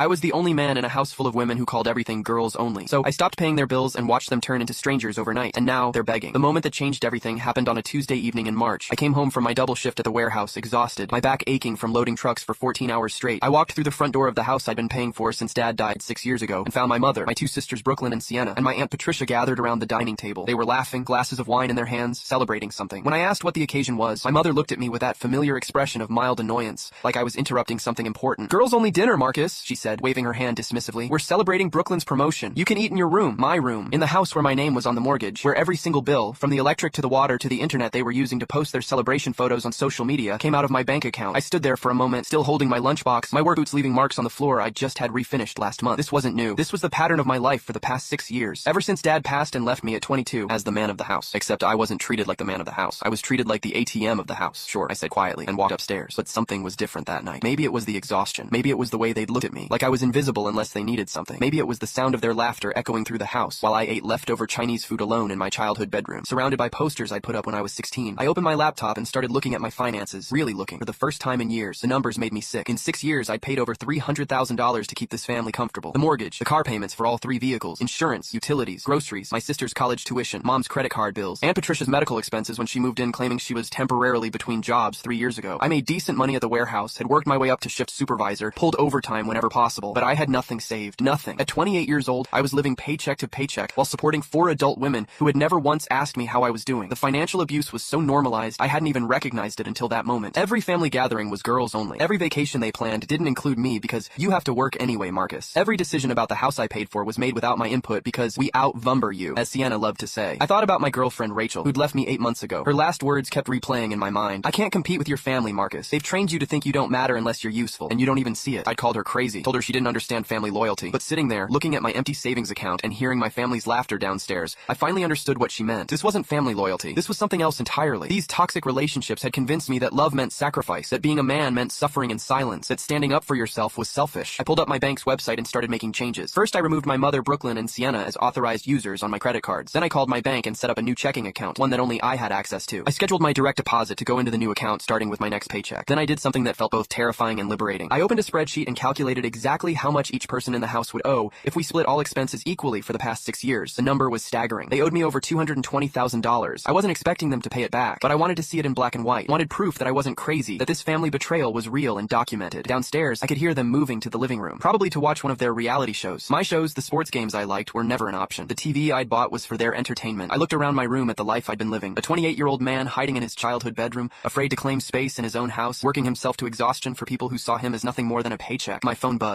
I was the only man in a house full of women who called everything girls only. So I stopped paying their bills and watched them turn into strangers overnight. And now they're begging. The moment that changed everything happened on a Tuesday evening in March. I came home from my double shift at the warehouse, exhausted, my back aching from loading trucks for 14 hours straight. I walked through the front door of the house I'd been paying for since Dad died 6 years ago and found my mother, my two sisters Brooklyn and Sienna, and my Aunt Patricia gathered around the dining table. They were laughing, glasses of wine in their hands, celebrating something. When I asked what the occasion was, my mother looked at me with that familiar expression of mild annoyance, like I was interrupting something important. "Girls only dinner, Marcus," she said, waving her hand dismissively. "We're celebrating Brooklyn's promotion. You can eat in your room, my room, in the house where my name was on the mortgage, where every single bill, from the electric to the water to the internet they were using to post their celebration photos on social media, came out of my bank account." I stood there for a moment, still holding my lunchbox, my work boots leaving marks on the floor I'd just had refinished last month. This wasn't new. This was the pattern of my life for the past 6 years, ever since Dad passed and left me at 22 as the man of the house. Except I wasn't treated like the man of the house. I was treated like the ATM of the house. Sure, I said quietly, and walked upstairs. But something was different that night. Maybe it was the exhaustion. Maybe it was the way they'd looked at me, like I was invisible unless they needed something. Maybe it was the sound of their laughter echoing through the house while I ate leftover Chinese food alone in my childhood bedroom, surrounded by posters I'd put up when I was 16. I opened my laptop and started looking at my finances, really looking. For the first time in years, the numbers made me sick. In 6 years, I'd paid over $300,000 to keep this family comfortable. The mortgage, the car payments for all 3 vehicles, insurance, utilities, groceries, my sister's college tuition, mom's credit card bills, Aunt Patricia's medical expenses when she moved in claiming she was temporarily between jobs 3 years ago. I made decent money at the warehouse, had worked my way up to shift supervisor, pulled overtime whenever possible, but I had nothing saved. Nothing. At 28 years old, I was living paycheck to paycheck while supporting 4 adult women who had never once asked me how I was doing. The financial abuse was so normalized, I hadn't even recognized it until that moment. Every family gathering was girls only. Every vacation they planned didn't include me because you have to work anyway, Marcus. Every decision about the house I paid for was made without my input because we out-vumber you, as Sienna loved to say. I thought about my girlfriend Rachel, who'd left me 8 months ago. Her last words kept replaying in my mind. "I can't compete with your family, Marcus. They've trained you to think you don't matter unless you're useful, and you don't even see it." I'd called her crazy, told her she didn't understand family loyalty. But sitting there, looking at my empty savings account and hearing my family's laughter downstairs, I finally understood what she meant. This wasn't family loyalty. This was something else entirely. These toxic relationships had convinced me that love meant sacrifice, that being a man meant suffering in silence, that standing up for yourself was selfish. I pulled up my bank's website and started making changes. First, I removed my mother, Brooklyn, and Sienna as authorized users on my credit cards. Then I called my bank and set up a new checking account, one that only I had access to. I scheduled my direct deposit to go into the new account starting with my next paycheck. Then I did something that felt both terrifying and liberating. I opened a spreadsheet and calculated exactly how much each person in the house would owe if we split all expenses equally for the past 6 years. The number was staggering. They owed me over $220,000. I wasn't expecting them to pay it back, but I wanted to see it in black and white. Wanted proof that I wasn't crazy, that this family betrayal was real and documented. Downstairs, I could hear them moving to the living room, probably to watch one of their reality shows. My shows, the sports games I liked, were never an option. The TV I'd bought was for their entertainment. I looked around my room at the life I'd been living. A 28-year-old man hiding in his childhood bedroom, afraid to claim space in his own house, working himself to exhaustion for people who saw him as nothing more than a paycheck. My phone buzzed.